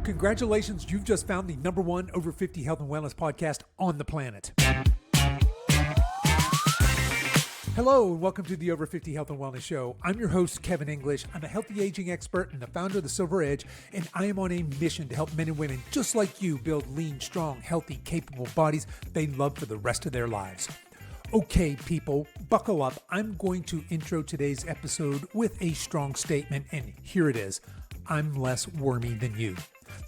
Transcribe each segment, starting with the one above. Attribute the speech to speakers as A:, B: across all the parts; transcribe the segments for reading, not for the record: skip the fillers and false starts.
A: Congratulations, you've just found the #1 over 50 health and wellness podcast on the planet. Hello and welcome to the Over 50 Health and Wellness Show. I'm your host, Kevin English. I'm a healthy aging expert and the founder of The Silver Edge, and I am on a mission to help men and women just like you build lean, strong, healthy, capable bodies they love for the rest of their lives. Okay, people, buckle up. I'm going to intro today's episode with a strong statement, and here it is. I'm less wormy than you.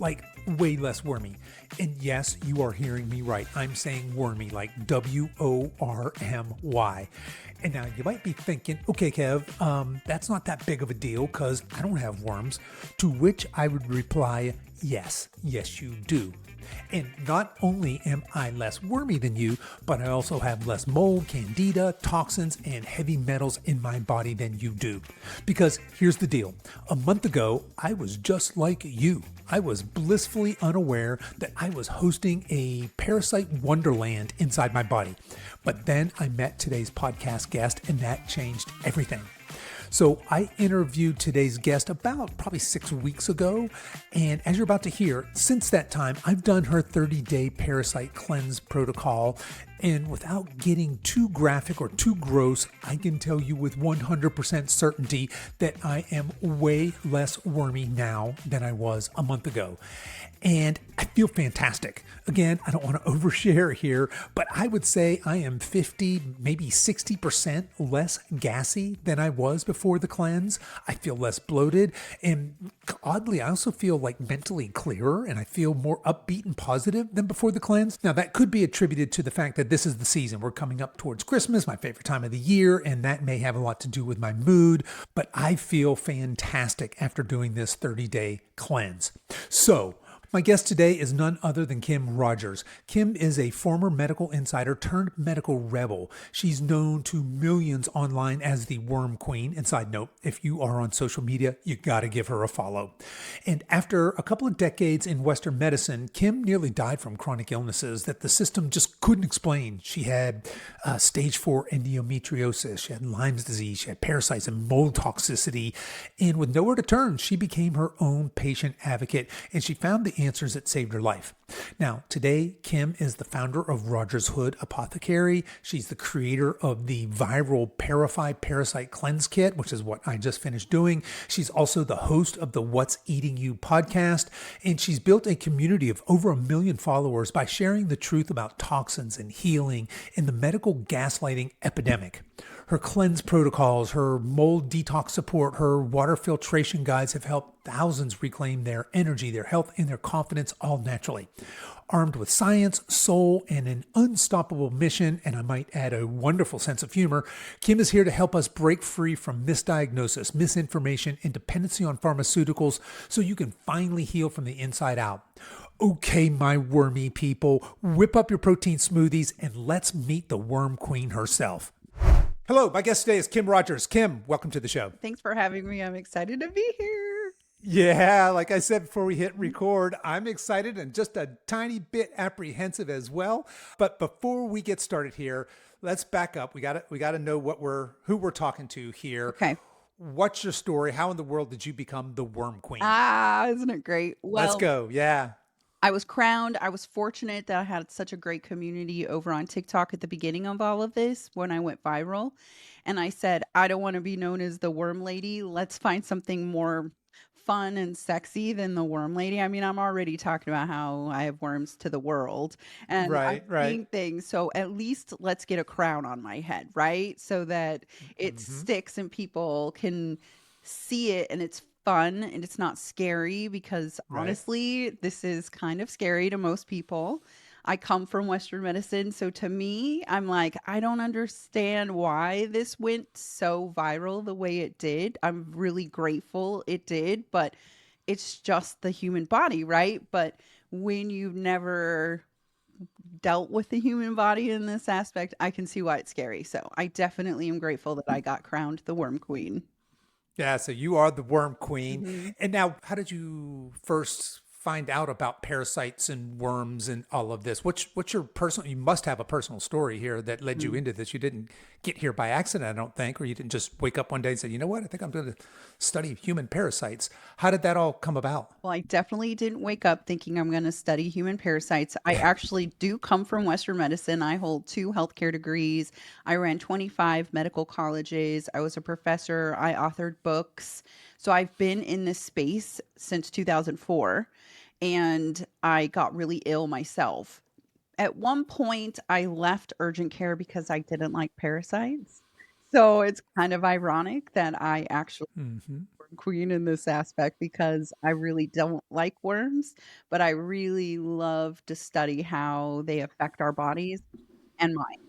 A: Like, way less wormy. And yes, you are hearing me right. I'm saying wormy, like W-O-R-M-Y. And now you might be thinking, okay, Kev, that's not that big of a deal because I don't have worms. To which I would reply, yes, you do. And not only am I less wormy than you, but I also have less mold, candida, toxins, and heavy metals in my body than you do. Because here's the deal. A month ago, I was just like you. I was blissfully unaware that I was hosting a parasite wonderland inside my body. But then I met today's podcast guest, and that changed everything. So I interviewed today's guest about probably 6 weeks ago. And as you're about to hear, since that time, I've done her 30-day parasite cleanse protocol. And without getting too graphic or too gross, I can tell you with 100% certainty that I am way less wormy now than I was a month ago. And I feel fantastic. Again, I don't want to overshare here, but I would say I am 50, maybe 60% less gassy than I was before the cleanse. I feel less bloated. And oddly, I also feel like mentally clearer and I feel more upbeat and positive than before the cleanse. Now, that could be attributed to the fact that this is the season. We're coming up towards Christmas, my favorite time of the year, and that may have a lot to do with my mood, but I feel fantastic after doing this 30-day cleanse. So, my guest today is none other than Kim Rogers. Kim is a former medical insider turned medical rebel. She's known to millions online as the Worm Queen. And side note, if you are on social media, you got to give her a follow. And after a couple of decades in Western medicine, Kim nearly died from chronic illnesses that the system just couldn't explain. She had stage 4 endometriosis, she had Lyme's disease, she had parasites and mold toxicity. And with nowhere to turn, she became her own patient advocate, and she found the answers that saved her life. Now, today, Kim is the founder of Rogers Hood Apothecary. She's the creator of the viral Parasite Cleanse Kit, which is what I just finished doing. She's also the host of the What's Eating You podcast, and she's built a community of over 1 million followers by sharing the truth about toxins and healing and the medical gaslighting epidemic. Her cleanse protocols, her mold detox support, her water filtration guides have helped thousands reclaim their energy, their health, and their confidence all naturally. Armed with science, soul, and an unstoppable mission, and I might add a wonderful sense of humor, Kim is here to help us break free from misdiagnosis, misinformation, and dependency on pharmaceuticals so you can finally heal from the inside out. Okay, my wormy people, whip up your protein smoothies and let's meet the Worm Queen herself. Hello, my guest today is Kim Rogers. Kim, welcome to the show.
B: Thanks for having me. I'm excited to be here.
A: Yeah, like I said before we hit record, I'm excited and just a tiny bit apprehensive as well. But before we get started here, let's back up. We got to know who we're talking to here.
B: Okay.
A: What's your story? How in the world did you become the Worm Queen?
B: Isn't it great? Well,
A: let's go. Yeah.
B: I was crowned. I was fortunate that I had such a great community over on TikTok at the beginning of all of this when I went viral. And I said, I don't want to be known as the worm lady. Let's find something more fun and sexy than the worm lady. I mean, I'm already talking about how I have worms to the world and I'm seeing things. So at least let's get a crown on my head, right? So that it sticks and people can see it and it's fun and it's not scary because honestly, this is kind of scary to most people. I come from Western medicine. So to me, I'm like, I don't understand why this went so viral the way it did. I'm really grateful it did, but it's just the human body, right? But when you've never dealt with the human body in this aspect, I can see why it's scary. So I definitely am grateful that I got crowned the Worm Queen.
A: Yeah, so you are the Worm Queen. And now, how did you first find out about parasites and worms and all of this? What's your personal? You must have a personal story here that led you into this. You didn't get here by accident, I don't think, or you didn't just wake up one day and say, you know what, I think I'm going to study human parasites. How did that all come about?
B: Well, I definitely didn't wake up thinking I'm going to study human parasites. I actually do come from Western medicine. I hold two healthcare degrees. I ran 25 medical colleges. I was a professor. I authored books. So I've been in this space since 2004, and I got really ill myself. At one point, I left urgent care because I didn't like parasites. So it's kind of ironic that I actually
A: Hmm.
B: queen in this aspect because I really don't like worms, but I really love to study how they affect our bodies and mind.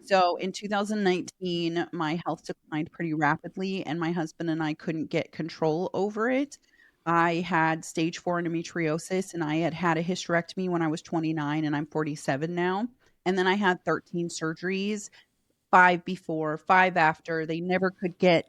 B: So in 2019, my health declined pretty rapidly, and my husband and I couldn't get control over it. I had stage four endometriosis, and I had had a hysterectomy when I was 29, and I'm 47 now. And then I had 13 surgeries, five before, five after. They never could get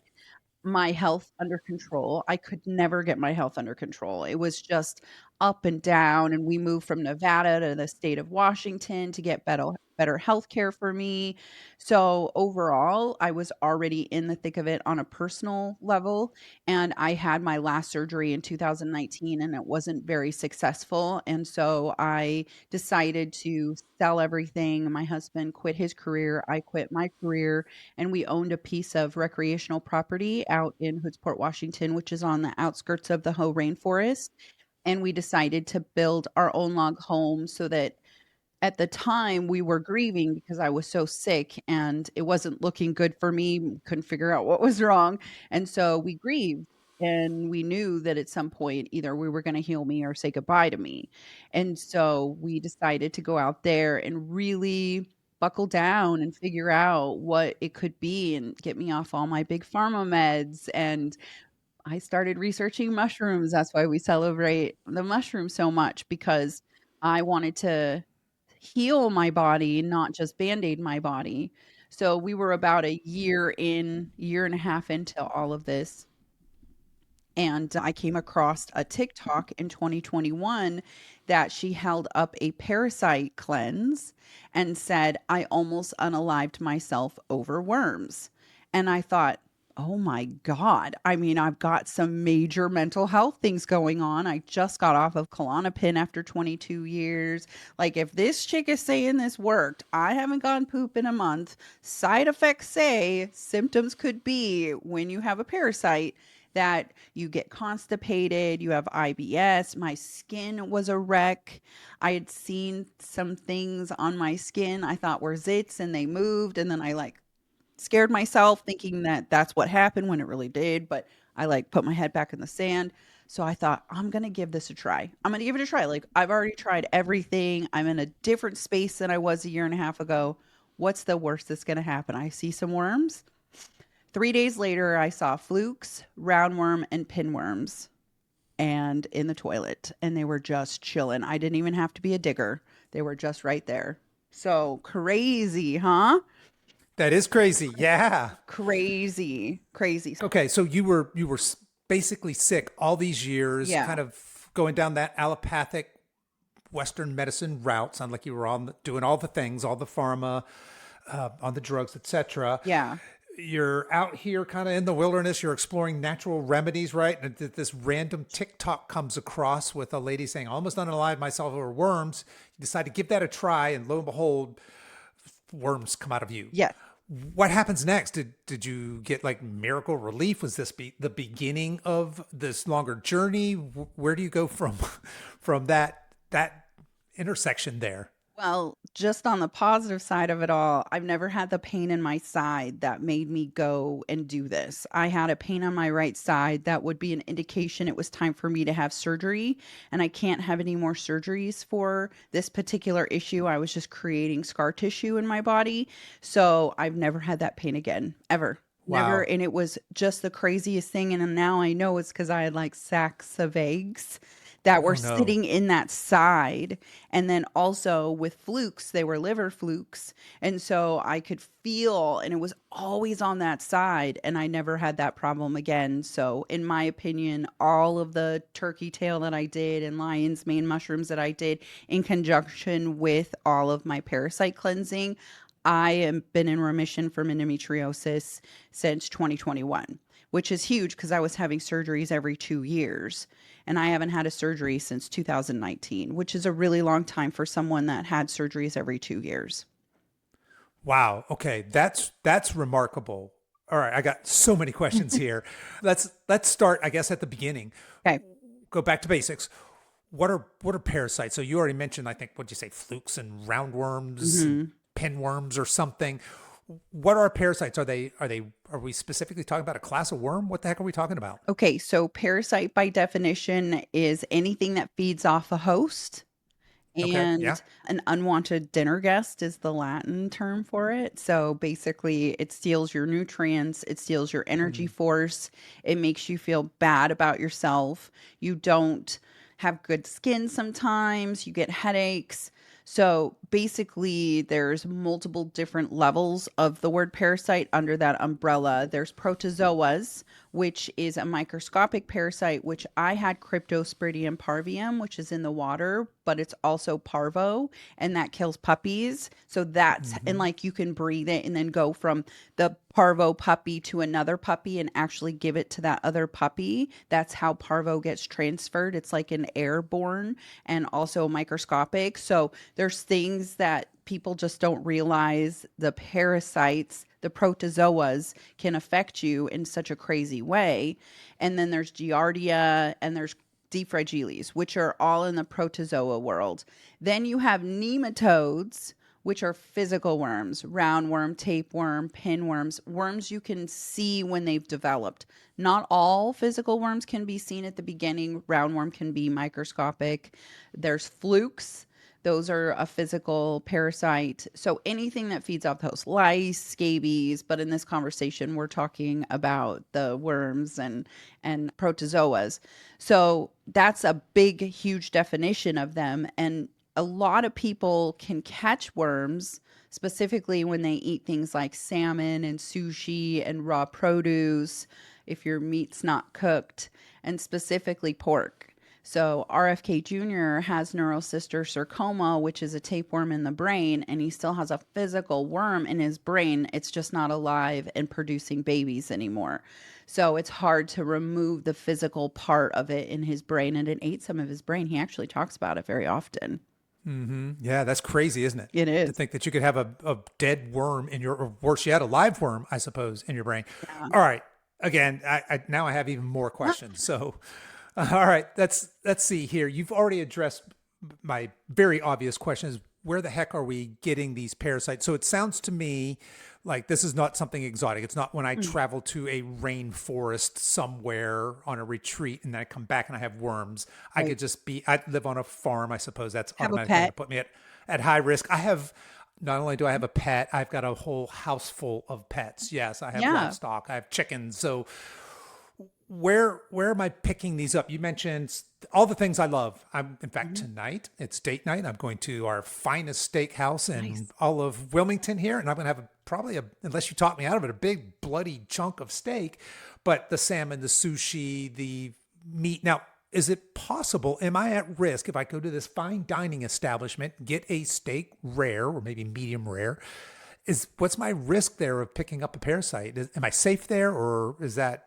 B: my health under control. I could never get my health under control. It was just up and down, and we moved from Nevada to the state of Washington to get better health care for me. So overall, I was already in the thick of it on a personal level, and I had my last surgery in 2019 and it wasn't very successful, and so I decided to sell everything. My husband quit his career, I quit my career, and we owned a piece of recreational property out in Hoodsport, Washington, which is on the outskirts of the Hoh Rainforest. And we decided to build our own log home so that at the time we were grieving because I was so sick and it wasn't looking good for me, couldn't figure out what was wrong. And so we grieved, and we knew that at some point either we were going to heal me or say goodbye to me. And so we decided to go out there and really buckle down and figure out what it could be and get me off all my big pharma meds. And I started researching mushrooms. That's why we celebrate the mushrooms so much, because I wanted to heal my body, not just band-aid my body. So we were about a year and a half into all of this, and I came across a TikTok in 2021 that she held up a parasite cleanse and said, I almost unalived myself over worms. And I thought, oh my God. I mean, I've got some major mental health things going on. I just got off of Klonopin after 22 years. Like, if this chick is saying this worked, I haven't gone poop in a month. Side effects say symptoms could be when you have a parasite that you get constipated, you have IBS. My skin was a wreck. I had seen some things on my skin I thought were zits and they moved. And then I like scared myself thinking that that's what happened when it really did. But I like put my head back in the sand. So I thought, I'm going to give this a try. I'm going to give it a try. Like, I've already tried everything. I'm in a different space than I was a year and a half ago. What's the worst that's going to happen? I see some worms. 3 days later, I saw flukes, roundworm, and pinworms and in the toilet, and they were just chilling. I didn't even have to be a digger. They were just right there. So crazy, huh?
A: That is crazy. Yeah.
B: Crazy, crazy.
A: Okay, so you were basically sick all these years,
B: Yeah,
A: kind of going down that allopathic Western medicine route. Sound like you were on doing all the things, all the pharma, on the drugs, etc.
B: yeah.
A: You're out here kind of in the wilderness. You're exploring natural remedies, right? And this random TikTok comes across with a lady saying, "Almost unalive myself over worms." You decide to give that a try, and lo and behold, worms come out of you.
B: Yes.
A: What happens next? Did you get like miracle relief? Was this the beginning of this longer journey? Where do you go from from that intersection there?
B: Well, just on the positive side of it all, I've never had the pain in my side that made me go and do this. I had a pain on my right side that would be an indication it was time for me to have surgery, and I can't have any more surgeries for this particular issue. I was just creating scar tissue in my body. So I've never had that pain again, ever. Never.
A: Wow.
B: And it was just the craziest thing. And now I know it's because I had like sacks of eggs that were
A: Oh no.
B: sitting in that side. And then also with flukes, they were liver flukes. And so I could feel, and it was always on that side. And I never had that problem again. So, in my opinion, all of the turkey tail that I did and lion's mane mushrooms that I did in conjunction with all of my parasite cleansing, I have been in remission from endometriosis since 2021, which is huge because I was having surgeries every 2 years. And I haven't had a surgery since 2019, which is a really long time for someone that had surgeries every 2 years.
A: Wow. Okay. That's remarkable. All right. I got so many questions here. Let's start, I guess, at the beginning.
B: Okay.
A: Go back to basics. What are parasites? So you already mentioned, I think, what'd you say, flukes and roundworms and
B: hmm
A: pinworms or something. What are parasites? Are we specifically talking about a class of worm? What the heck are we talking about?
B: Okay. So, parasite by definition is anything that feeds off a host.
A: Okay. Yeah.
B: And an unwanted dinner guest is the Latin term for it. So basically, it steals your nutrients, it steals your energy
A: Mm,
B: force, it makes you feel bad about yourself. You don't have good skin sometimes, you get headaches. So basically, there's multiple different levels of the word parasite under that umbrella. There's protozoas, which is a microscopic parasite, which I had Cryptosporidium parvium, which is in the water, but it's also parvo, and that kills puppies. So that's, and
A: hmm
B: like you can breathe it and then go from the parvo puppy to another puppy and actually give it to that other puppy. That's how parvo gets transferred. It's like an airborne and also microscopic. So there's things that people just don't realize, the parasites, the protozoas can affect you in such a crazy way. And then there's Giardia and there's D. fragilis, which are all in the protozoa world. Then you have nematodes, which are physical worms, roundworm, tapeworm, pinworms, worms you can see when they've developed. Not all physical worms can be seen at the beginning. Roundworm can be microscopic. There's flukes. Those are a physical parasite. So anything that feeds off the host, lice, scabies. But in this conversation, we're talking about the worms and protozoas. So that's a big, huge definition of them. And a lot of people can catch worms specifically when they eat things like salmon and sushi and raw produce, if your meat's not cooked, and specifically pork. So RFK Jr. has neurocysticercoma, which is a tapeworm in the brain, and he still has a physical worm in his brain. It's just not alive and producing babies anymore. So it's hard to remove the physical part of it in his brain, and it ate some of his brain. He actually talks about it very often.
A: Yeah, that's crazy, isn't it?
B: It
A: To
B: is.
A: think that you could have a dead worm in your, or worse yet, a live worm, I suppose, in your brain.
B: Yeah.
A: All right. Again, now I have even more questions. So, all right, let's see here. You've already addressed my very obvious question: is where the heck are we getting these parasites? So it sounds to me like this is not something exotic. It's not when I
B: Mm.
A: travel to a rainforest somewhere on a retreat and then I come back and I have worms. I
B: Right.
A: could just be, I live on a farm, I suppose that's
B: Have a
A: automatically going to
B: pet.
A: put me at high risk. I have, not only do I have a pet, I've got a whole house full of pets. Yes, I have
B: Yeah.
A: livestock, I have chickens. So where am I picking these up? You mentioned all the things I love. I'm in fact
B: Mhm.
A: tonight it's date night. I'm going to our finest steakhouse in
B: Nice.
A: all of Wilmington here, and I'm going to have probably a, unless you talk me out of it, a big bloody chunk of steak. But the salmon, the sushi, the meat. Now, is it possible? Am I at risk if I go to this fine dining establishment, get a steak rare or maybe medium rare? Is what's my risk there of picking up a parasite? Am I safe there, or is that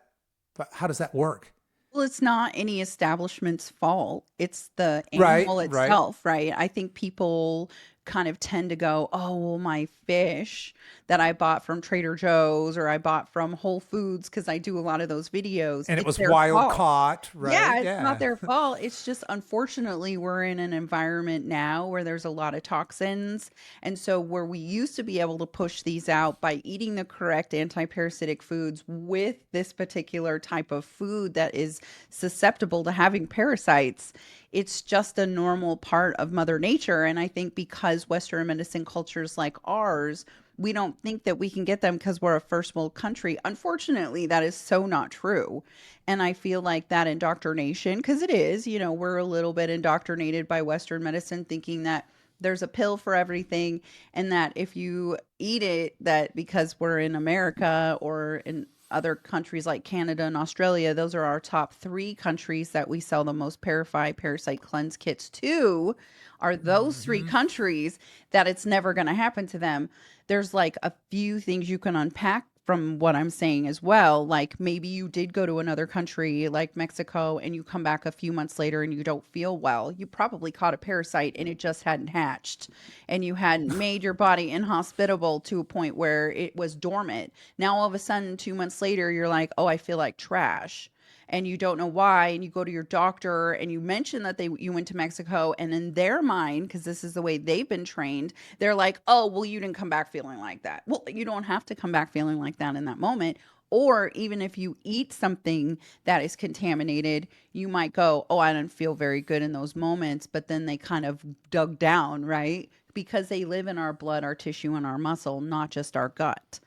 A: how does that work?
B: Well, it's not any establishment's fault. It's the
A: Right,
B: animal
A: right.
B: itself, right? I think people kind of tend to go, oh, well, my fish that I bought from Trader Joe's or I bought from Whole Foods, because I do a lot of those videos,
A: And it
B: it's
A: was
B: their
A: wild
B: fault.
A: caught, right?
B: Yeah, it's not
A: Yeah.
B: their fault. It's just unfortunately we're in an environment now where there's a lot of toxins. And so where we used to be able to push these out by eating the correct anti-parasitic foods with this particular type of food that is susceptible to having parasites, it's just a normal part of Mother Nature. And I think because Western medicine cultures like ours we don't think that we can get them because we're a first world country. Unfortunately, that is so not true. And I feel like that indoctrination, because it is, we're a little bit indoctrinated by Western medicine, thinking that there's a pill for everything, and that if you eat it, that because we're in America or in other countries like Canada and Australia, those are our top three countries that we sell the most parasite cleanse kits to, are those three
A: Hmm.
B: countries, that it's never going to happen to them. There's like a few things you can unpack from what I'm saying as well. Like maybe you did go to another country like Mexico and you come back a few months later and you don't feel well. You probably caught a parasite and it just hadn't hatched, and you hadn't made your body inhospitable to a point where it was dormant. Now, all of a sudden, 2 months later, you're like, oh, I feel like trash. And you don't know why. And you go to your doctor and you mention that you went to Mexico. And in their mind, because this is the way they've been trained, they're like, oh, well, you didn't come back feeling like that. Well, you don't have to come back feeling like that in that moment. Or even if you eat something that is contaminated, you might go, oh, I didn't feel very good in those moments. But then they kind of dug down, right? Because they live in our blood, our tissue, and our muscle, not just our gut.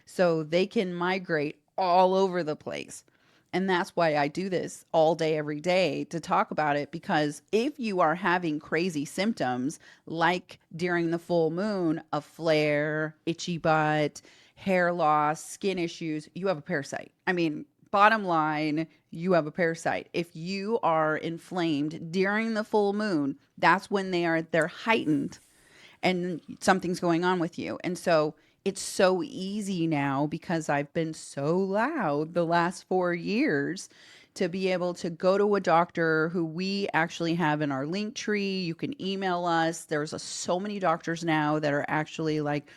B: So they can migrate all over the place. And that's why I do this all day, every day, to talk about it. Because if you are having crazy symptoms, like during the full moon, a flare, itchy butt, hair loss, skin issues, you have a parasite. I mean, bottom line, you have a parasite. If you are inflamed during the full moon, that's when they're heightened and something's going on with you. And so it's so easy now, because I've been so loud the last 4 years, to be able to go to a doctor who we actually have in our link tree. You can email us. There's so many doctors now that are actually like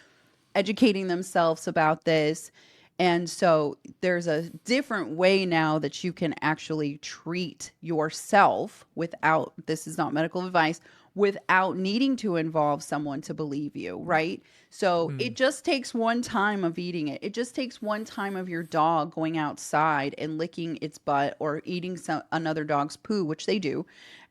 B: educating themselves about this. And so there's a different way now that you can actually treat yourself without, this is not medical advice, without needing to involve someone to believe you, right? So
A: Mm.
B: it just takes one time of eating it. It just takes one time of your dog going outside and licking its butt, or eating another dog's poo, which they do,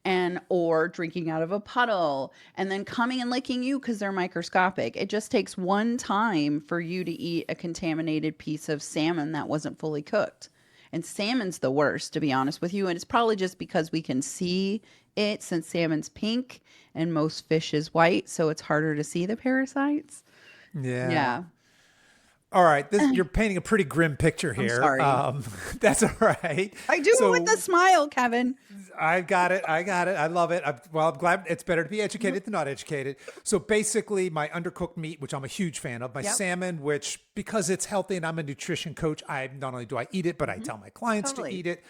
B: and or drinking out of a puddle, and then coming and licking you because they're microscopic. It just takes one time for you to eat a contaminated piece of salmon that wasn't fully cooked. And salmon's the worst, to be honest with you. And it's probably just because we can see it, since salmon's pink and most fish is white. So it's harder to see the parasites.
A: Yeah.
B: Yeah.
A: All right. You're painting a pretty grim picture
B: I'm
A: here.
B: sorry.
A: That's all right.
B: I do it with
A: So
B: a smile, Kevin.
A: I got it. I got it. I love it. I'm glad. It's better to be educated than not educated. So basically, my undercooked meat, which I'm a huge fan of, my
B: Yep.
A: salmon, which because it's healthy and I'm a nutrition coach, I not only do I eat it, but I
B: Hmm.
A: tell my clients to
B: Totally.
A: eat it.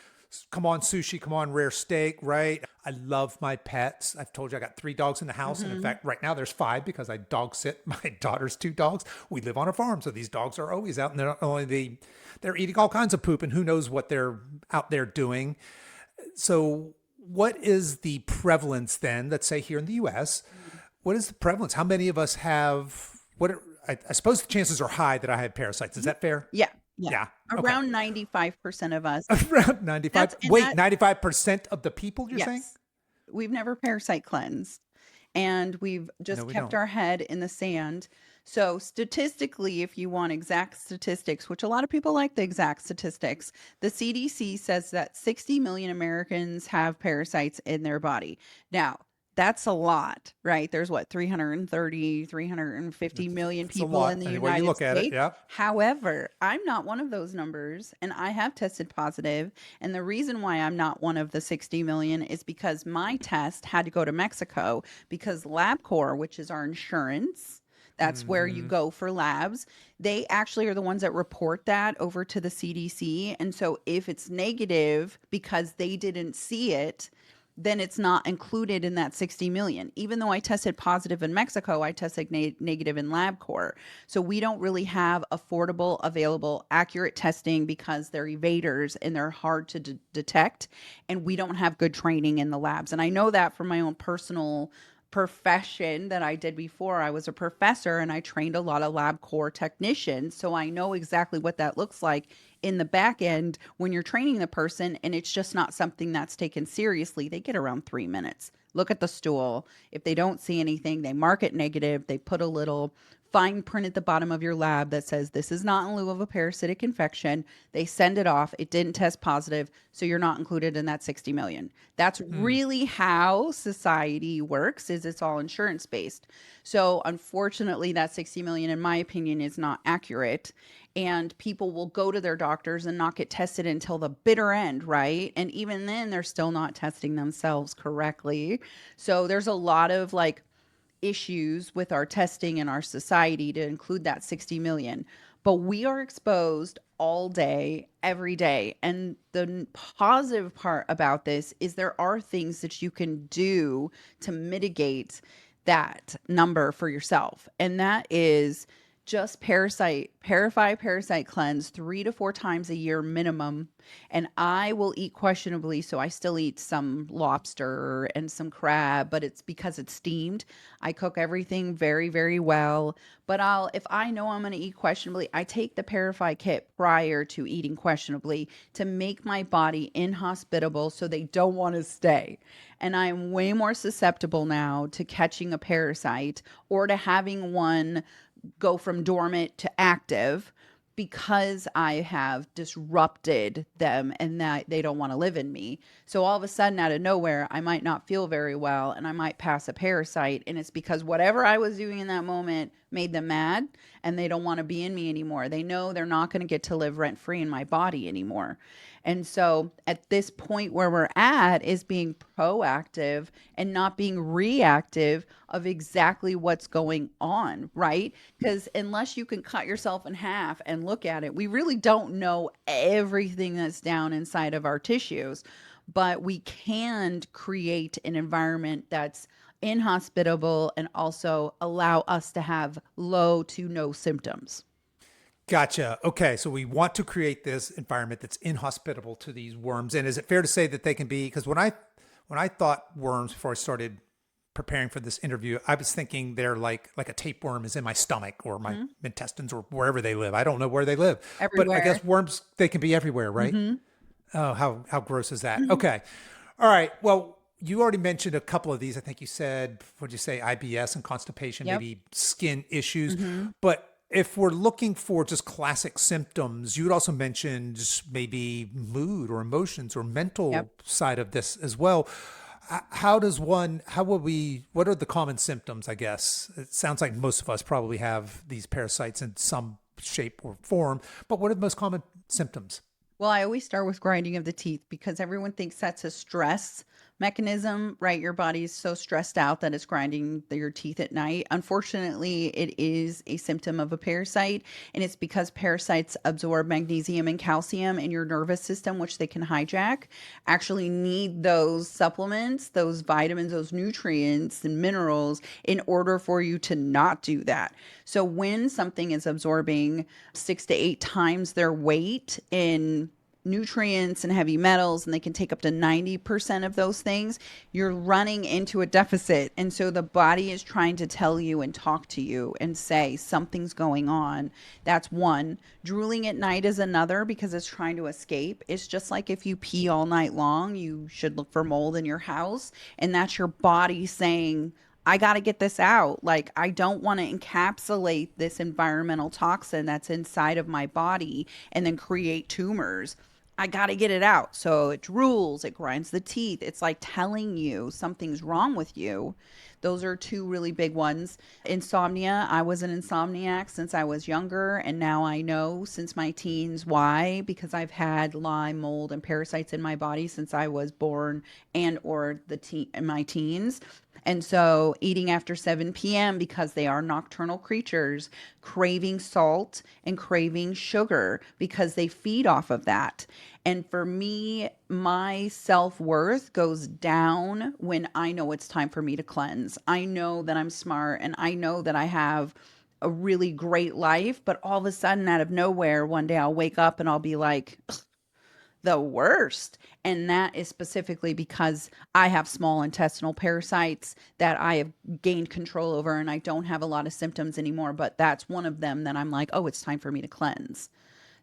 A: Come on, sushi. Come on, rare steak. Right. I love my pets. I've told you I got 3 dogs in the house, and in
B: Hmm.
A: fact, right now there's 5 because I dog sit my daughter's 2 dogs. We live on a farm, so these dogs are always out, and they're not only they're eating all kinds of poop, and who knows what they're out there doing. So, what is the prevalence then? Let's say here in the U.S., what is the prevalence? How many of us have? I suppose the chances are high that I have parasites. Is that fair?
B: Yeah. Yeah.
A: Yeah. Okay.
B: Around 95% of us.
A: Around 95.
B: That's, and
A: Wait,
B: that,
A: 95% of the people you're saying?
B: yes, we've never parasite cleansed, and we've
A: No,
B: just
A: we
B: kept
A: don't.
B: our head in the sand. So, statistically, if you want exact statistics, which a lot of people like the exact statistics, the CDC says that 60 million Americans have parasites in their body. Now, that's a lot, right? There's what, 330, 350 million
A: It's a
B: people in
A: lot.
B: the
A: Any way you
B: United
A: look at it.
B: States.
A: Yeah.
B: However, I'm not one of those numbers, and I have tested positive. And the reason why I'm not one of the 60 million is because my test had to go to Mexico, because LabCorp, which is our insurance, that's where you
A: Hmm.
B: go for labs. They actually are the ones that report that over to the CDC. And so if it's negative because they didn't see it, then it's not included in that 60 million. Even though I tested positive in Mexico, I tested negative in LabCorp. So we don't really have affordable, available, accurate testing, because they're evaders and they're hard to detect. And we don't have good training in the labs. And I know that from my own personal profession that I did before. I was a professor and I trained a lot of LabCorp technicians. So I know exactly what that looks like in the back end when you're training the person, and it's just not something that's taken seriously. They get around 3 minutes. Look at the stool. If they don't see anything, they mark it negative. They put a little fine print at the bottom of your lab that says this is not in lieu of a parasitic infection. They send it off. It didn't test positive, so you're not included in that 60 million. That's
A: Mm.
B: really how society works, is it's all insurance based. So unfortunately, that 60 million, in my opinion, is not accurate. And people will go to their doctors and not get tested until the bitter end, right? And even then, they're still not testing themselves correctly. So there's a lot of like issues with our testing in our society to include that 60 million. But we are exposed all day, every day. And the positive part about this is there are things that you can do to mitigate that number for yourself. And that is just Parify Parasite Cleanse 3 to 4 times a year minimum. And I will eat questionably, so I still eat some lobster and some crab, but it's because it's steamed. I cook everything very, very well. But if I know I'm going to eat questionably, I take the Parify kit prior to eating questionably to make my body inhospitable so they don't want to stay. And I'm way more susceptible now to catching a parasite or to having one go from dormant to active because I have disrupted them and that they don't want to live in me. So all of a sudden, out of nowhere, I might not feel very well and I might pass a parasite. And it's because whatever I was doing in that moment made them mad and they don't want to be in me anymore. They know they're not going to get to live rent free in my body anymore. And so at this point where we're at is being proactive and not being reactive of exactly what's going on, right? Because unless you can cut yourself in half and look at it, we really don't know everything that's down inside of our tissues, but we can create an environment that's inhospitable and also allow us to have low to no symptoms.
A: Gotcha. Okay, so we want to create this environment that's inhospitable to these worms. And is it fair to say that they can be? Because when I thought worms before I started preparing for this interview, I was thinking they're like a tapeworm is in my stomach or my intestines or wherever they live. I don't know where they live, but I
B: Everywhere.
A: guess worms they can be everywhere, right?
B: Hmm.
A: Oh, how gross is that? Okay, all right. Well, you already mentioned a couple of these. I think you said, what did you say, IBS and constipation,
B: Yep.
A: maybe skin issues.
B: Hmm.
A: But if we're looking for just classic symptoms, you would also mention just maybe mood or emotions or
B: Yep.
A: mental side of this as well. How does one, how would we, what are the common symptoms, I guess? It sounds like most of us probably have these parasites in some shape or form, but what are the most common symptoms?
B: Well, I always start with grinding of the teeth because everyone thinks that's a stress mechanism, right? Your body's so stressed out that it's grinding your teeth at night. Unfortunately, it is a symptom of a parasite, and it's because parasites absorb magnesium and calcium in your nervous system, which they can hijack. Actually, need those supplements, those vitamins, those nutrients and minerals in order for you to not do that. So, when something is absorbing 6 to 8 times their weight in nutrients and heavy metals, and they can take up to 90% of those things, you're running into a deficit. And so the body is trying to tell you and talk to you and say something's going on. That's one. Drooling at night is another because it's trying to escape. It's just like if you pee all night long, you should look for mold in your house. And that's your body saying, I got to get this out. Like, I don't want to encapsulate this environmental toxin that's inside of my body and then create tumors. I got to get it out. So it drools, it grinds the teeth. It's like telling you something's wrong with you. Those are two really big ones. Insomnia. I was an insomniac since I was younger, and now I know since my teens why, because I've had Lyme, mold, and parasites in my body since I was born and or in my teens. And so eating after 7 p.m. because they are nocturnal creatures, craving salt and craving sugar because they feed off of that. And for me, my self-worth goes down when I know it's time for me to cleanse. I know that I'm smart and I know that I have a really great life, but all of a sudden out of nowhere, one day I'll wake up and I'll be like, the worst. And that is specifically because I have small intestinal parasites that I have gained control over and I don't have a lot of symptoms anymore. But that's one of them that I'm like, oh, it's time for me to cleanse.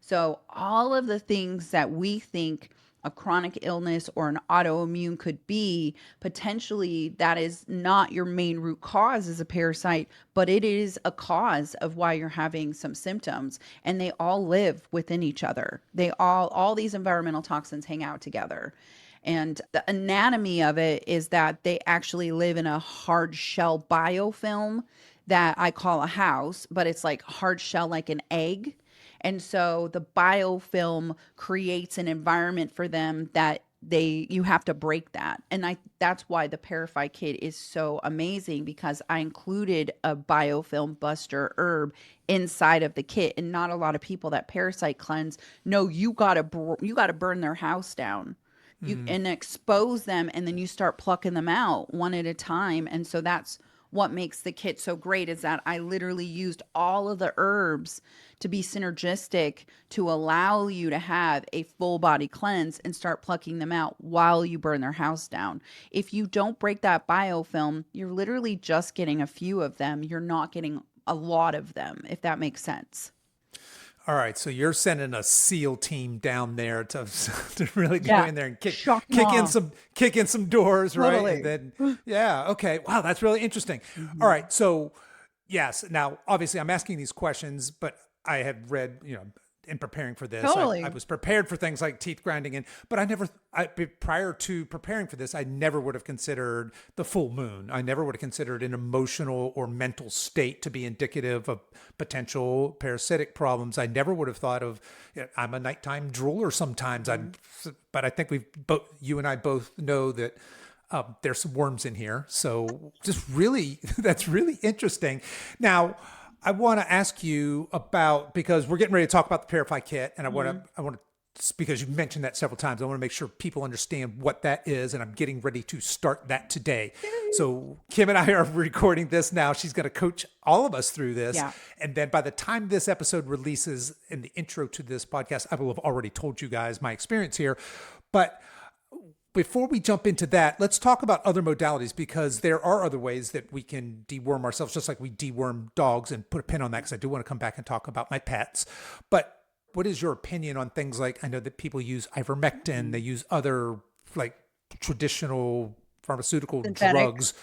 B: So all of the things that we think a chronic illness or an autoimmune could be, potentially that is not your main root cause as a parasite, but it is a cause of why you're having some symptoms. And they all live within each other. All these environmental toxins hang out together. And the anatomy of it is that they actually live in a hard shell biofilm that I call a house, but it's like hard shell, like an egg. And so the biofilm creates an environment for them that you have to break that. And that's why the Parafite kit is so amazing, because I included a biofilm buster herb inside of the kit. And not a lot of people that parasite cleanse know you gotta burn their house down. And expose them, and then you start plucking them out one at a time. And so that's what makes the kit so great, is that I literally used all of the herbs to be synergistic to allow you to have a full body cleanse and start plucking them out while you burn their house down. If you don't break that biofilm, you're literally just getting a few of them. You're not getting a lot of them, if that makes sense.
A: All right, so you're sending a SEAL team down there to to really go in there and kick in some doors, right?
B: Totally.
A: And then okay. Wow, that's really interesting. All right, so yes, now obviously I'm asking these questions, but I had read, in preparing for this,
B: Totally.
A: I was prepared for things like teeth grinding, but prior to preparing for this, I never would have considered the full moon. I never would have considered an emotional or mental state to be indicative of potential parasitic problems. I never would have thought of, I'm a nighttime drooler sometimes. But I think you and I both know that there's some worms in here. So just really, that's really interesting. Now, I want to ask you about, because we're getting ready to talk about the Parafite kit, and I want to, because you've mentioned that several times, I want to make sure people understand what that is, and I'm getting ready to start that today. So Kim and I are recording this now. She's going to coach all of us through this.
B: Yeah.
A: And then by the time this episode releases, in the intro to this podcast, I will have already told you guys my experience here. But before we jump into that, let's talk about other modalities, because there are other ways that we can deworm ourselves, just like we deworm dogs, and put a pin on that, because I do want to come back and talk about my pets. But what is your opinion on things like, I know that people use ivermectin, they use other like traditional pharmaceutical drugs.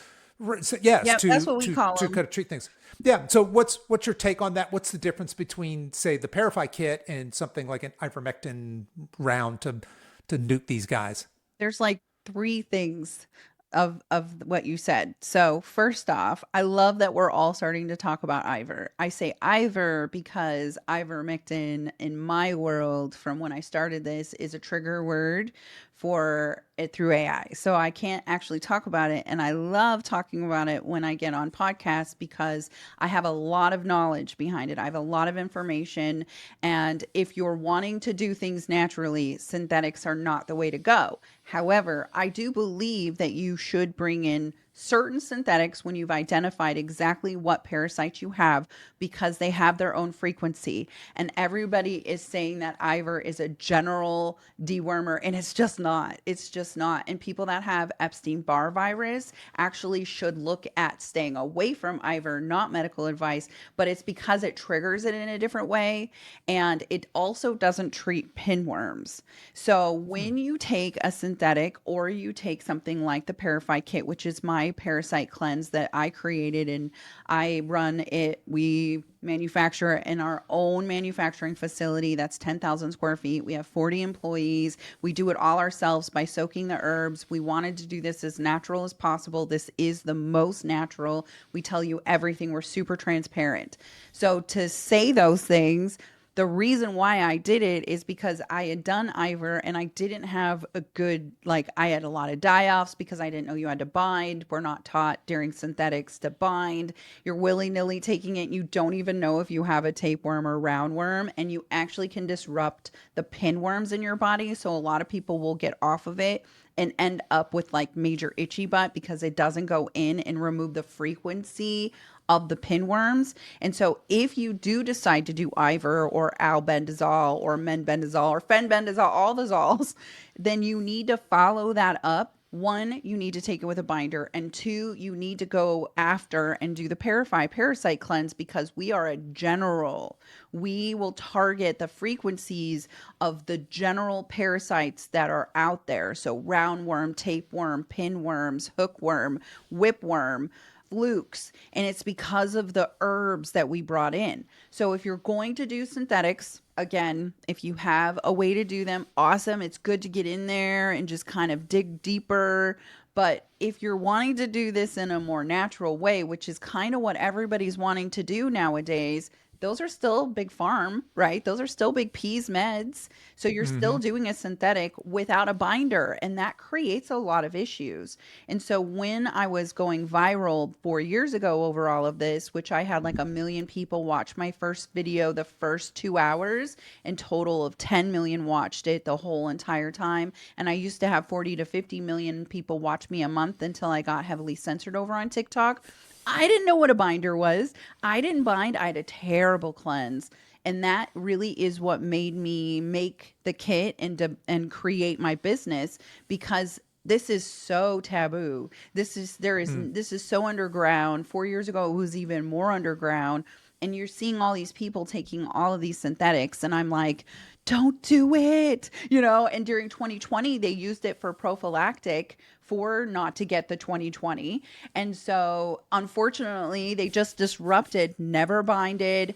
A: So, yes,
B: that's what we call
A: to
B: them.
A: kind of treat things. Yeah. So what's your take on that? What's the difference between, say, the Parafite kit and something like an ivermectin round to nuke these guys?
B: There's like three things of what you said. So first off, I love that we're all starting to talk about Ivor. I say Ivor because ivermectin in my world, from when I started this, is a trigger word for it through AI. So I can't actually talk about it. And I love talking about it when I get on podcasts, because I have a lot of knowledge behind it. I have a lot of information. And if you're wanting to do things naturally, synthetics are not the way to go. However, I do believe that you should bring in certain synthetics when you've identified exactly what parasites you have, because they have their own frequency. And everybody is saying that Ivor is a general dewormer, and it's just not. It's just not. And people that have Epstein-Barr virus actually should look at staying away from Ivor, not medical advice, but it's because it triggers it in a different way. And it also doesn't treat pinworms. So when you take a synthetic, or you take something like the Parafite kit, which is my parasite cleanse that I created and I run it, we manufacture it in our own manufacturing facility that's 10,000 square feet. We have 40 employees. We do it all ourselves by soaking the herbs. We wanted to do this as natural as possible. This is the most natural. We tell you everything. We're super transparent. So to say those things, the reason why I did it is because I had done Ivor, and I didn't have a good, I had a lot of die-offs because I didn't know you had to bind. We're not taught during synthetics to bind. You're willy-nilly taking it. You don't even know if you have a tapeworm or roundworm, and you actually can disrupt the pinworms in your body. So a lot of people will get off of it and end up with major itchy butt, because it doesn't go in and remove the frequency of the pinworms. And so if you do decide to do Ivor or albendazole or menbendazole or fenbendazole, all the zoles, then you need to follow that up one, you need to take it with a binder, and two, you need to go after and do the parasite cleanse, because we are a general. We will target the frequencies of the general parasites that are out there. So roundworm, tapeworm, pinworms, hookworm, whipworm, flukes, and it's because of the herbs that we brought in. So if you're going to do synthetics, again, if you have a way to do them, awesome. It's good to get in there and just kind of dig deeper. But if you're wanting to do this in a more natural way, which is kind of what everybody's wanting to do nowadays, those are still big farm, right? Those are still big peas meds. So you're still
A: Hmm.
B: doing a synthetic without a binder, and that creates a lot of issues. And so when I was going viral 4 years ago over all of this, which I had like 1 million people watch my first video the first 2 hours, and total of 10 million watched it the whole entire time. And I used to have 40 to 50 million people watch me a month until I got heavily censored over on TikTok. I didn't know what a binder was. I didn't bind. I had a terrible cleanse. And that really is what made me make the kit and create my business, because this is so taboo. This is so underground. 4 years ago it was even more underground. And you're seeing all these people taking all of these synthetics, and I'm like, don't do it, and during 2020 they used it for prophylactic for not to get the 2020. And so unfortunately they just disrupted, never binded,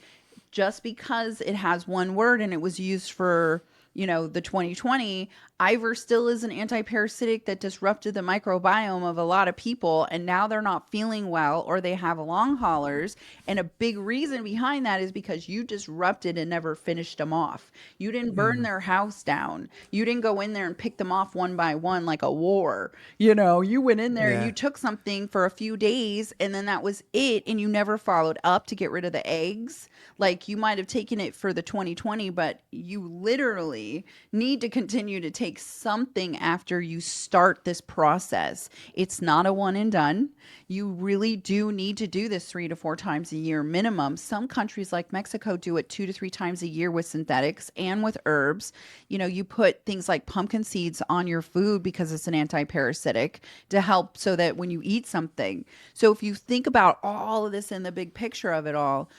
B: just because it has one word and it was used for, the 2020. Iver still is an anti-parasitic that disrupted the microbiome of a lot of people, and now they're not feeling well or they have long haulers. And a big reason behind that is because you disrupted and never finished them off. You didn't burn their house down. You didn't go in there and pick them off one by one like a war. You went in there and you
A: Yeah.
B: took something for a few days, and then that was it, and you never followed up to get rid of the eggs. Like, you might have taken it for the 2020, but you literally need to continue to take something after you start this process. It's not a one and done. You really do need to do this 3 to 4 times a year minimum. Some countries like Mexico do it 2 to 3 times a year with synthetics and with herbs. You put things like pumpkin seeds on your food because it's an anti-parasitic to help so that when you eat something. So if you think about all of this in the big picture of it all,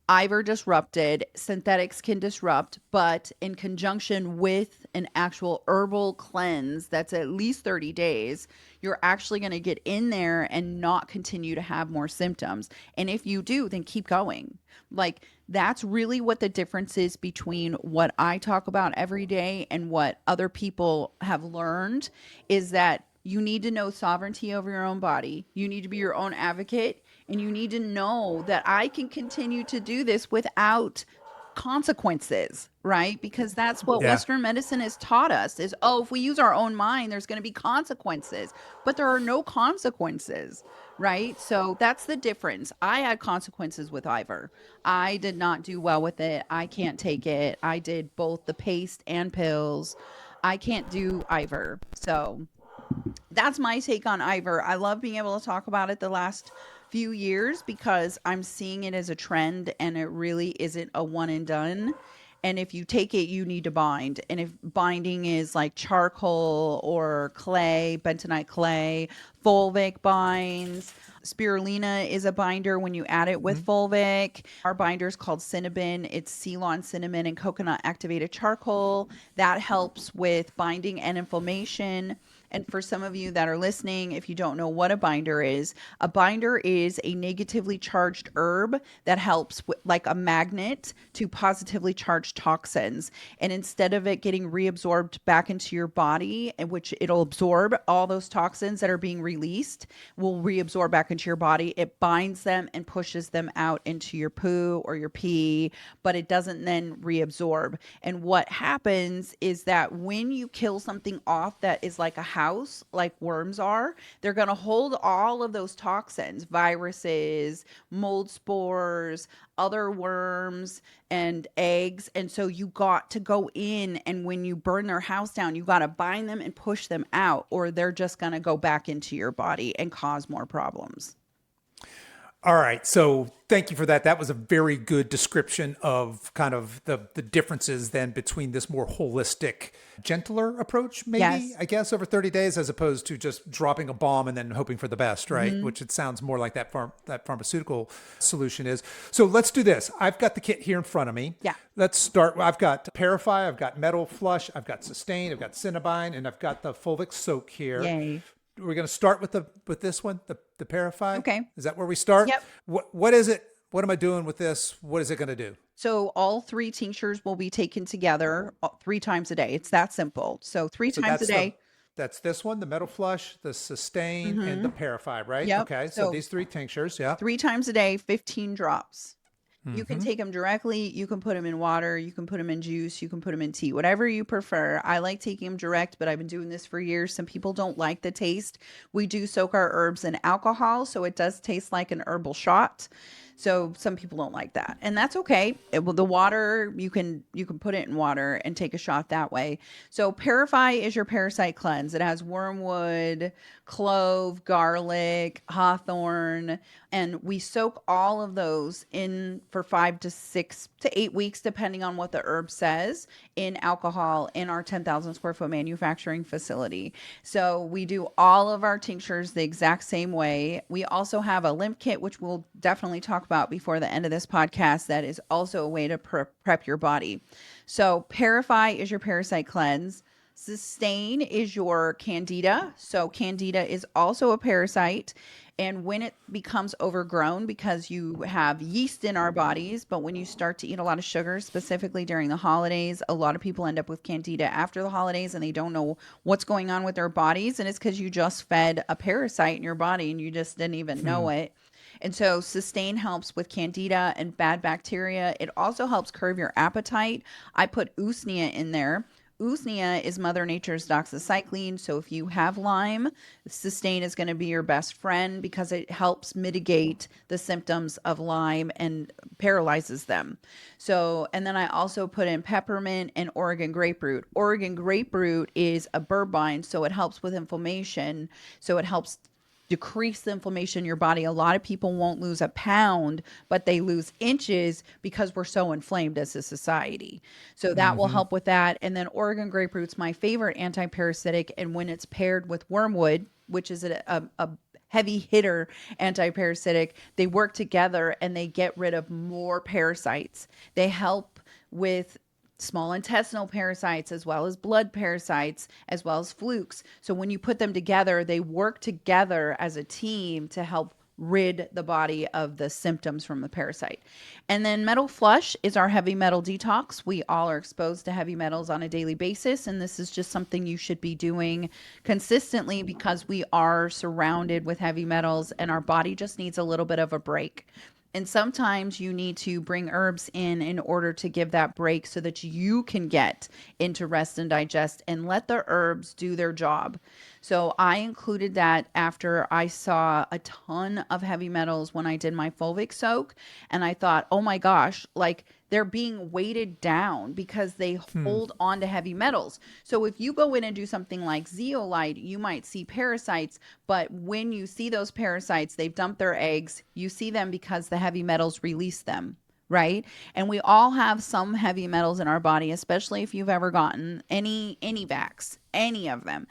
B: Iver disrupted, synthetics can disrupt, but in conjunction with an actual herbal cleanse that's at least 30 days, you're actually going to get in there and not continue to have more symptoms. And if you do, then keep going. Like, that's really what the difference is between what I talk about every day and what other people have learned, is that you need to know sovereignty over your own body. You need to be your own advocate, and you need to know that I can continue to do this without consequences, right? Because that's what
A: Yeah.
B: Western medicine has taught us is, oh, if we use our own mind, there's going to be consequences. But there are no consequences, right? So that's the difference. I had consequences with Iver. I did not do well with it. I can't take it. I did both the paste and pills. I can't do Iver. So that's my take on Ivor. I love being able to talk about it the last few years because I'm seeing it as a trend, and it really isn't a one and done. And if you take it, you need to bind. And if binding is like charcoal or clay, bentonite clay, fulvic binds. Spirulina is a binder when you add it with
A: Mhm.
B: fulvic. Our binder is called Cinnabon. It's Ceylon cinnamon and coconut activated charcoal. That helps with binding and inflammation. And for some of you that are listening, if you don't know what a binder is a negatively charged herb that helps with, like a magnet to positively charged toxins. And instead of it getting reabsorbed back into your body, in which it'll absorb all those toxins that are being released, will reabsorb back into your body. It binds them and pushes them out into your poo or your pee, but it doesn't then reabsorb. And what happens is that when you kill something off that is like a house, like worms are, they're going to hold all of those toxins, viruses, mold spores, other worms, and eggs. And so you got to go in, and when you burn their house down, you got to bind them and push them out, or they're just going to go back into your body and cause more problems.
A: All right. So thank you for that. That was a very good description of kind of the differences then between this more holistic, gentler approach, maybe,
B: Yes.
A: I guess, over 30 days, as opposed to just dropping a bomb and then hoping for the best, right?
B: Hmm.
A: Which it sounds more like that pharmaceutical solution is. So let's do this. I've got the kit here in front of me.
B: Yeah.
A: Let's start. I've got Parify, I've got Metal Flush, I've got Sustain, I've got Cinnabine, and I've got the Fulvic Soak here.
B: Yay.
A: We're going to start with this one, the Parify.
B: Okay.
A: Is that where we start?
B: Yep.
A: What is it? What am I doing with this? What is it going to do?
B: So all three tinctures will be taken together 3 times a day. It's that simple. So three
A: So
B: times a day.
A: that's this one, the Metal Flush, the Sustain, and the
B: Hmm.
A: Parify, right?
B: Yep.
A: Okay. So
B: So
A: these three tinctures, yeah.
B: 3 times a day, 15 drops. You can
A: Mm-hmm.
B: take them directly. You can put them in water. You can put them in juice. You can put them in tea, whatever you prefer. I like taking them direct, but I've been doing this for years. Some people don't like the taste. We do soak our herbs in alcohol, so it does taste like an herbal shot. So some people don't like that, and that's okay. The water, you can put it in water and take a shot that way. So Parify is your parasite cleanse. It has wormwood, clove, garlic, hawthorn, and we soak all of those in for 5 to 6 to 8 weeks, depending on what the herb says, in alcohol in our 10,000 square foot manufacturing facility. So we do all of our tinctures the exact same way. We also have a lymph kit, which we'll definitely talk about before the end of this podcast. That is also a way to prep your body. So Parify is your parasite cleanse. Sustain is your candida. So candida is also a parasite. And when it becomes overgrown, because you have yeast in our bodies, but when you start to eat a lot of sugar, specifically during the holidays, a lot of people end up with candida after the holidays and they don't know what's going on with their bodies. And it's because you just fed a parasite in your body and you just didn't even know it. And so Sustain helps with candida and bad bacteria. It also helps curb your appetite. I put usnea in there. Usnea is Mother Nature's doxycycline. So if you have Lyme, Sustain is going to be your best friend because it helps mitigate the symptoms of Lyme and paralyzes them. So, and then I also put in peppermint and Oregon grapefruit. Oregon grapefruit is a berbein, so it helps with inflammation. So it helps decrease the inflammation in your body. A lot of people won't lose a pound, but they lose inches because we're so inflamed as a society. So that will
A: Mm-hmm.
B: help with that. And then Oregon graperoot's my favorite anti-parasitic. And when it's paired with wormwood, which is a heavy hitter anti-parasitic, they work together and they get rid of more parasites. They help with small intestinal parasites as well as blood parasites as well as flukes. So when you put them together, they work together as a team to help rid the body of the symptoms from the parasite. And then Metal Flush is our heavy metal detox. We all are exposed to heavy metals on a daily basis, and this is just something you should be doing consistently because we are surrounded with heavy metals and our body just needs a little bit of a break. And sometimes you need to bring herbs in order to give that break so that you can get into rest and digest and let the herbs do their job. So I included that after I saw a ton of heavy metals when I did my fulvic soak. And I thought, oh my gosh, like they're being weighted down because they
A: Hmm.
B: hold on to heavy metals. So if you go in and do something like zeolite, you might see parasites, but when you see those parasites, they've dumped their eggs. You see them because the heavy metals release them, right? And we all have some heavy metals in our body, especially if you've ever gotten any vax, any of them,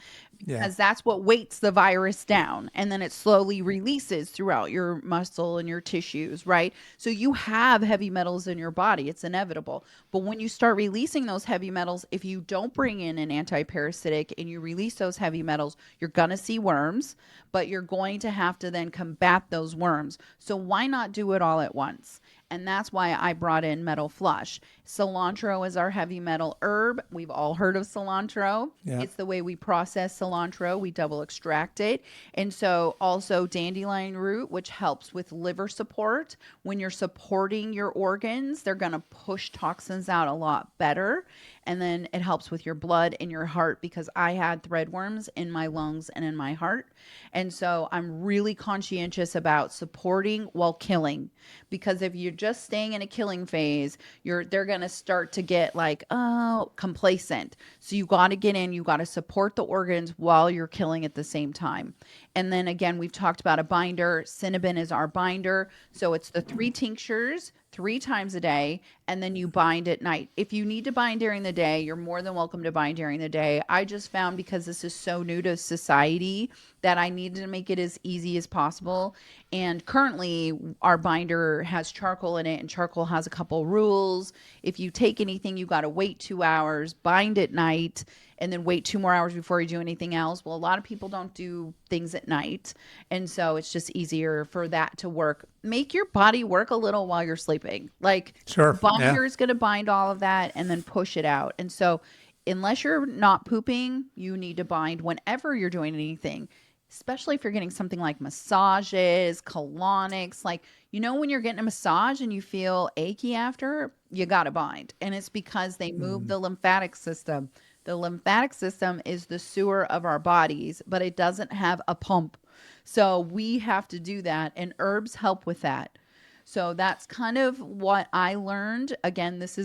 A: Yeah.
B: because that's what weights the virus down and then it slowly releases throughout your muscle and your tissues, right? So you have heavy metals in your body, it's inevitable. But when you start releasing those heavy metals, if you don't bring in an anti-parasitic and you release those heavy metals, you're going to see worms, but you're going to have to then combat those worms. So why not do it all at once? And that's why I brought in Metal Flush. Cilantro is our heavy metal herb. We've all heard of cilantro.
A: Yeah.
B: It's the way we process cilantro. We double extract it. And so also dandelion root, which helps with liver support. When you're supporting your organs, they're going to push toxins out a lot better. And then it helps with your blood and your heart because I had threadworms in my lungs and in my heart. And so I'm really conscientious about supporting while killing, because if you're just staying in a killing phase, they're going to start to get like, oh, complacent. So you got to get in, you got to support the organs while you're killing at the same time. And then again, we've talked about a binder. Cinnabon is our binder. So it's the 3 tinctures 3 times a day, and then you bind at night. If you need to bind during the day, you're more than welcome to bind during the day. I just found, because this is so new to society, that I needed to make it as easy as possible. And currently, our binder has charcoal in it, and charcoal has a couple rules. If you take anything, you got to wait 2 hours, bind at night, and then wait 2 more hours before you do anything else. Well, a lot of people don't do things at night. And so it's just easier for that to work. Make your body work a little while you're sleeping. Like,
A: Sure. Yeah.
B: binder is going to bind all of that and then push it out. And so, unless you're not pooping, you need to bind whenever you're doing anything, especially if you're getting something like massages, colonics. Like, when you're getting a massage and you feel achy after, you got to bind. And it's because they move the lymphatic system. The lymphatic system is the sewer of our bodies, but it doesn't have a pump. So we have to do that, and herbs help with that. So that's kind of what I learned. Again, this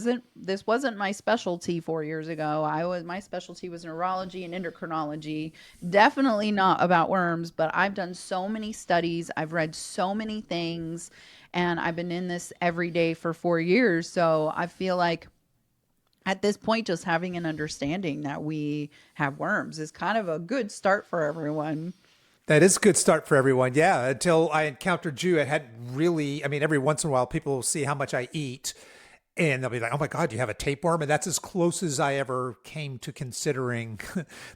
B: wasn't my specialty 4 years ago. My specialty was neurology and endocrinology. Definitely not about worms, but I've done so many studies, I've read so many things, and I've been in this every day for 4 years. So I feel like at this point, just having an understanding that we have worms is kind of a good start for everyone.
A: That is a good start for everyone. Yeah. Until I encountered you, it hadn't really, I mean, every once in a while, people will see how much I eat and they'll be like, oh my God, you have a tapeworm. And that's as close as I ever came to considering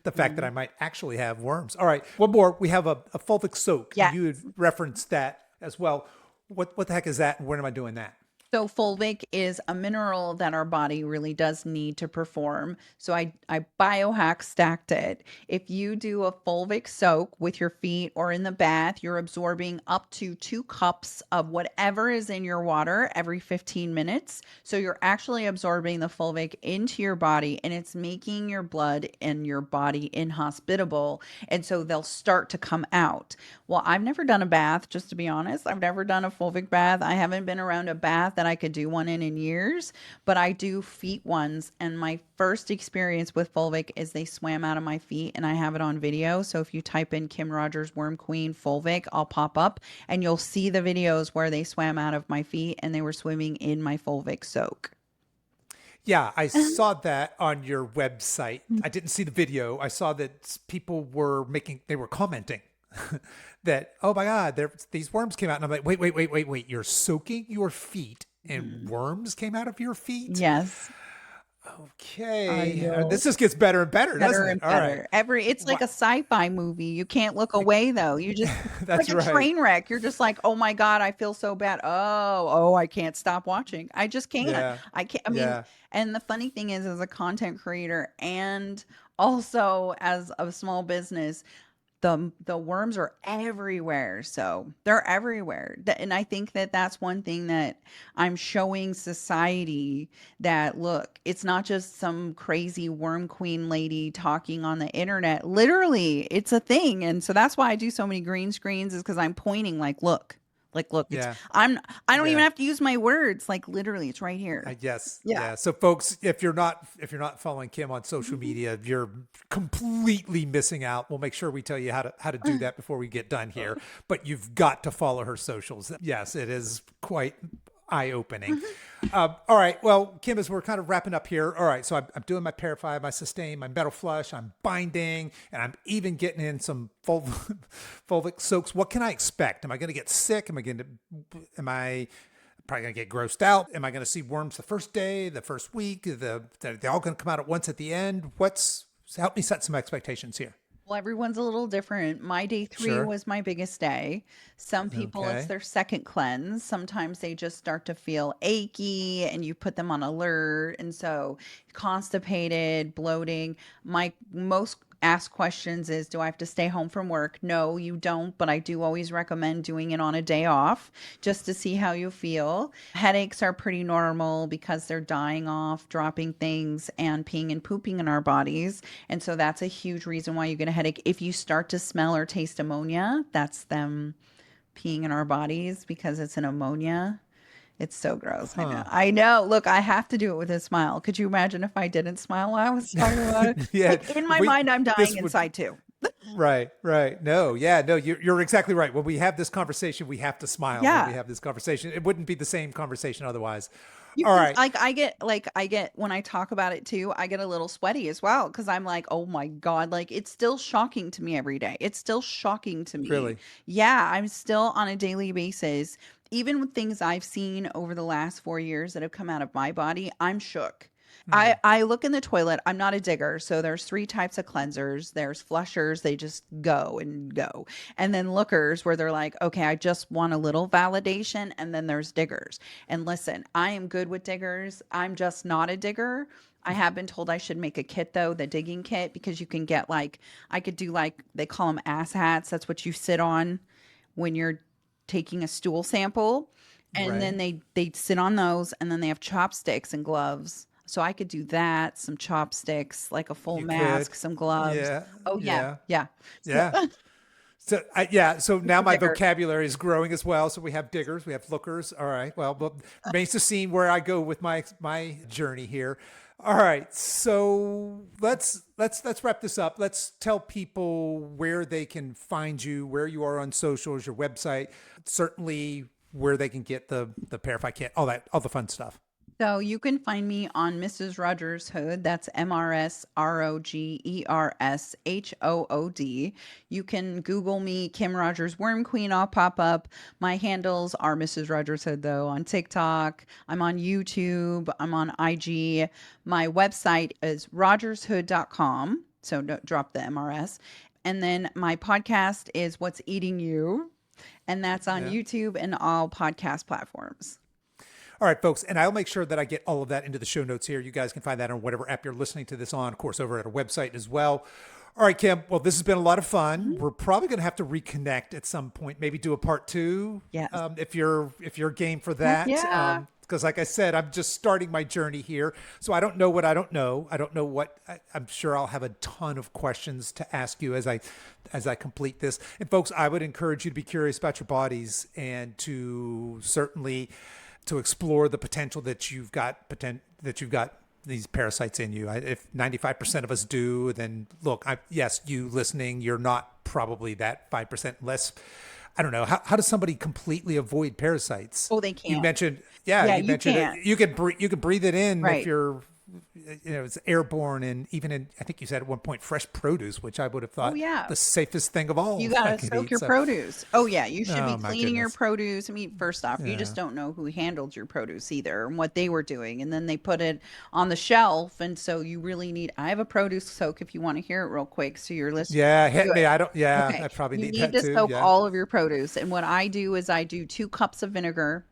A: the fact that I might actually have worms. All right. One more. We have a fulvic soak.
B: Yes.
A: You had referenced that as well. What the heck is that? And when am I doing that?
B: So fulvic is a mineral that our body really does need to perform. So I biohack stacked it. If you do a fulvic soak with your feet or in the bath, you're absorbing up to 2 cups of whatever is in your water every 15 minutes. So you're actually absorbing the fulvic into your body, and it's making your blood and your body inhospitable. And so they'll start to come out. Well, I've never done a bath, just to be honest. I've never done a fulvic bath. I haven't been around a bath that I could do one in years, but I do feet ones. And my first experience with fulvic is they swam out of my feet, and I have it on video. So if you type in Kim Rogers Worm Queen fulvic, I'll pop up and you'll see the videos where they swam out of my feet and they were swimming in my fulvic soak.
A: Yeah, I saw that on your website. I didn't see the video. I saw that people were they were commenting that, oh my God, these worms came out. And I'm like, wait. You're soaking your feet and worms came out of your feet?
B: Yes.
A: Okay. This just gets better and better, doesn't it?
B: And better. All right. It's like a sci-fi movie. You can't look away though. You just
A: That's
B: like a train wreck. You're just like, oh my God, I feel so bad. Oh, I can't stop watching. I just can't.
A: Yeah.
B: I can't. I mean, and the funny thing is, as a content creator and also as a small business, the worms are everywhere. So they're everywhere. And I think that that's one thing that I'm showing society, that look, it's not just some crazy worm queen lady talking on the internet. Literally, it's a thing. And so that's why I do so many green screens, is because I'm pointing look,
A: Yeah.
B: I don't even have to use my words. Like, literally, it's right here.
A: Yes.
B: Yeah.
A: Yeah. So folks, if you're not following Kim on social media, you're completely missing out. We'll make sure we tell you how to do that before we get done here, but you've got to follow her socials. Yes, it is quite eye-opening. All right. Well, Kim, as we're kind of wrapping up here. All right. So I'm doing my Parafy, my Sustain, my Metal Flush. I'm binding, and I'm even getting in some fulvic soaks. What can I expect? Am I going to get sick? Am I probably going to get grossed out? Am I going to see worms the first day, the first week? They're all going to come out at once at the end? Help me set some expectations here.
B: Well, everyone's a little different. My day 3 was my biggest day. Some people, it's their second cleanse. Sometimes they just start to feel achy and you put them on alert. And so constipated, bloating. My most ask questions is, do I have to stay home from work? No, you don't, but I do always recommend doing it on a day off just to see how you feel. Headaches are pretty normal because they're dying off, dropping things, and peeing and pooping in our bodies. And so that's a huge reason why you get a headache. If you start to smell or taste ammonia, that's them peeing in our bodies because it's an ammonia. It's so gross. I know.
A: Huh.
B: I know. Look, I have to do it with a smile. Could you imagine if I didn't smile while I was talking about it?
A: Yeah,
B: Like in my mind, I'm dying
A: this would,
B: inside too.
A: right, right. No, yeah, no, you're exactly right. When we have this conversation, we have to smile when we
B: Yeah.
A: have this conversation. It wouldn't be the same conversation otherwise.
B: You
A: All
B: can
A: right.
B: like I get when I talk about it too, I get a little sweaty as well because I'm like, oh my God, like it's still shocking to me every day. It's still shocking to me.
A: Really?
B: Yeah, I'm still on a daily basis. Even with things I've seen over the last 4 years that have come out of my body, I'm shook.
A: Hmm.
B: I look in the toilet. I'm not a digger, so there's three types of cleansers. There's flushers, they just go and go. And then lookers where they're like, okay, I just want a little validation. And then there's diggers. And listen, I am good with diggers. I'm just not a digger. I have been told I should make a kit though, the digging kit, because you can get like, I could do like, they call them ass hats. That's what you sit on when you're taking a stool sample. And then
A: Right.
B: they sit on those, and then they have chopsticks and gloves. So I could do that, some chopsticks, like a full
A: You could.
B: mask, some gloves.
A: Yeah.
B: Oh yeah,
A: Yeah.
B: yeah. So
A: Yeah. So yeah, so now my
B: digger.
A: vocabulary is growing as well. So we have diggers, we have lookers. All right. Well, but remains to see where I go with my journey here. All right. So let's wrap this up. Let's tell people where they can find you, where you are on socials, your website, certainly where they can get the Parafite kit, all the fun stuff.
B: So you can find me on Mrs. Rogers Hood. That's MRSROGERSHOOD. You can Google me, Kim Rogers Worm Queen. I'll pop up. My handles are Mrs. Rogers Hood, though, on TikTok. I'm on YouTube. I'm on IG. My website is rogershood.com. So don't drop the MRS. And then my podcast is What's Eating You. And that's on
A: Yeah.
B: YouTube and all podcast platforms.
A: All right, folks, and I'll make sure that I get all of that into the show notes here. You guys can find that on whatever app you're listening to this on, of course, over at our website as well. All right, Kim. Well, this has been a lot of fun.
B: Mhm.
A: We're probably going to have to reconnect at some point, maybe do a part two,
B: Yes.
A: if you're game for
B: Heck
A: that.
B: yeah.
A: Because, like I said, I'm just starting my journey here, so I don't know what I don't know. I don't know what I'm sure I'll have a ton of questions to ask you as I complete this. And folks, I would encourage you to be curious about your bodies and to certainly to explore the potential that you've got these parasites in you. If 95% of us do, then look, yes, you listening, you're not probably that 5% less. I don't know. How does somebody completely avoid parasites?
B: Oh, they
A: You
B: can't.
A: mentioned, yeah,
B: Yeah,
A: you
B: you
A: mentioned it.
B: can't.
A: You could breathe it in if
B: Right.
A: you're, it's airborne, and even in, I think you said at one point, fresh produce, which I would have
B: Oh,
A: thought
B: yeah.
A: the safest thing of all
B: You
A: I
B: gotta
A: could
B: soak
A: eat.
B: your
A: So,
B: produce. Oh, yeah, you should be
A: oh my
B: cleaning your
A: goodness.
B: produce. I mean, first off, you
A: Yeah.
B: just don't know who handled your produce either and what they were doing. And then they put it on the shelf. And so you really need, I have a produce soak if you want to hear it real quick. So your listeners
A: Yeah,
B: can do
A: hit me.
B: it.
A: I don't, yeah,
B: Okay.
A: I probably
B: You
A: need
B: need
A: that
B: to
A: too.
B: soak
A: Yeah.
B: all of your produce. And what I do is I do 2 cups of vinegar,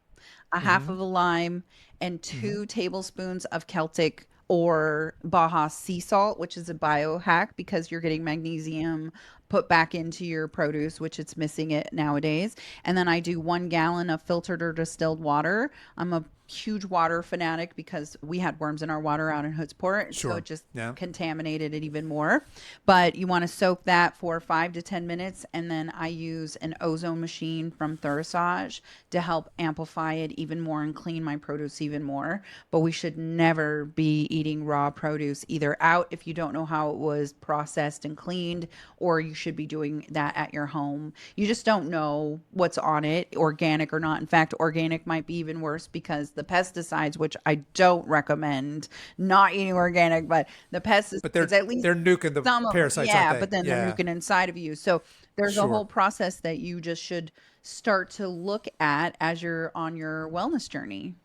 B: a half
A: Hmm.
B: of a lime, and
A: Hmm.
B: 2 tablespoons of Celtic or Baja sea salt, which is a biohack because you're getting magnesium put back into your produce, which it's missing it nowadays. And then I do 1 gallon of filtered or distilled water. I'm a huge water fanatic because we had worms in our water out in Hoodsport, so it
A: Sure.
B: just
A: Yeah.
B: contaminated it even more. But you want to soak that for 5 to 10 minutes, and then I use an ozone machine from Thursage to help amplify it even more and clean my produce even more. But we should never be eating raw produce either out if you don't know how it was processed and cleaned, or you should be doing that at your home. You just don't know what's on it, organic or not. In fact, organic might be even worse because the pesticides, which I don't recommend not eating organic, but the
A: But
B: pesticides, at least
A: they're nuking the
B: some of them,
A: parasites, aren't
B: yeah,
A: they?
B: but then they're
A: Yeah.
B: nuking inside of you. So there's a whole
A: Sure.
B: process that you just should start to look at as you're on your wellness journey.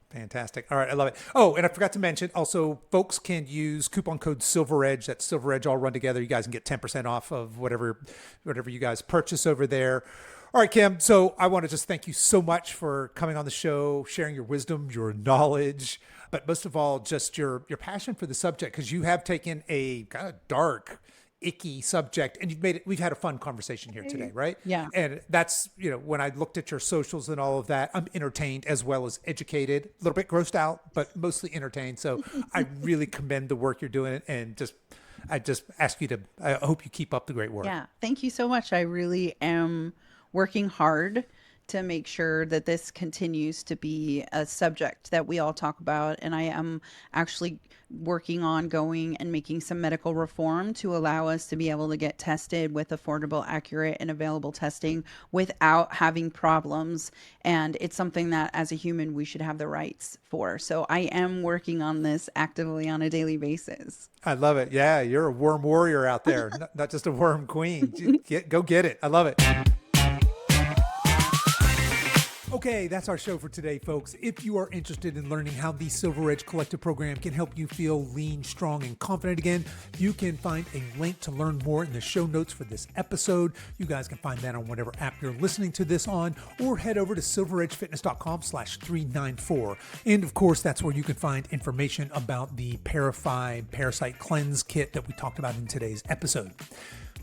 A: Fantastic. All right, I love it. Oh, and I forgot to mention also, folks can use coupon code Silver Edge. That's Silver Edge all run together. You guys can get 10% off of whatever you guys purchase over there. All right, Kim. So I want to just thank you so much for coming on the show, sharing your wisdom, your knowledge, but most of all, just your passion for the subject, because you have taken a kind of dark icky subject, and we've had a fun conversation here today, right?
B: Yeah.
A: And that's, when I looked at your socials and all of that, I'm entertained as well as educated, a little bit grossed out, but mostly entertained. So I really commend the work you're doing, and I just ask you I hope you keep up the great work.
B: Yeah. Thank you so much. I really am working hard to make sure that this continues to be a subject that we all talk about. And I am actually working on going and making some medical reform to allow us to be able to get tested with affordable, accurate, and available testing without having problems. And it's something that as a human, we should have the rights for. So I am working on this actively on a daily basis.
A: I love it. Yeah, you're a worm warrior out there, not just a worm queen. Go get it. I love it. Okay, that's our show for today, folks. If you are interested in learning how the Silver Edge Collective Program can help you feel lean, strong, and confident again, you can find a link to learn more in the show notes for this episode. You guys can find that on whatever app you're listening to this on, or head over to silveredgefitness.com/394. And of course, that's where you can find information about the Parasite Cleanse Kit that we talked about in today's episode.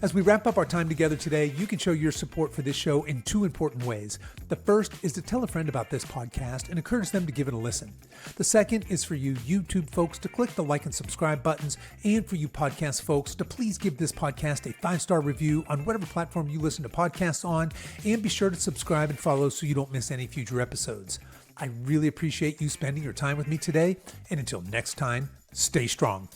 A: As we wrap up our time together today, you can show your support for this show in two important ways. The first is to tell a friend about this podcast and encourage them to give it a listen. The second is for you YouTube folks to click the like and subscribe buttons, and for you podcast folks to please give this podcast a 5-star review on whatever platform you listen to podcasts on, and be sure to subscribe and follow so you don't miss any future episodes. I really appreciate you spending your time with me today, and until next time, stay strong.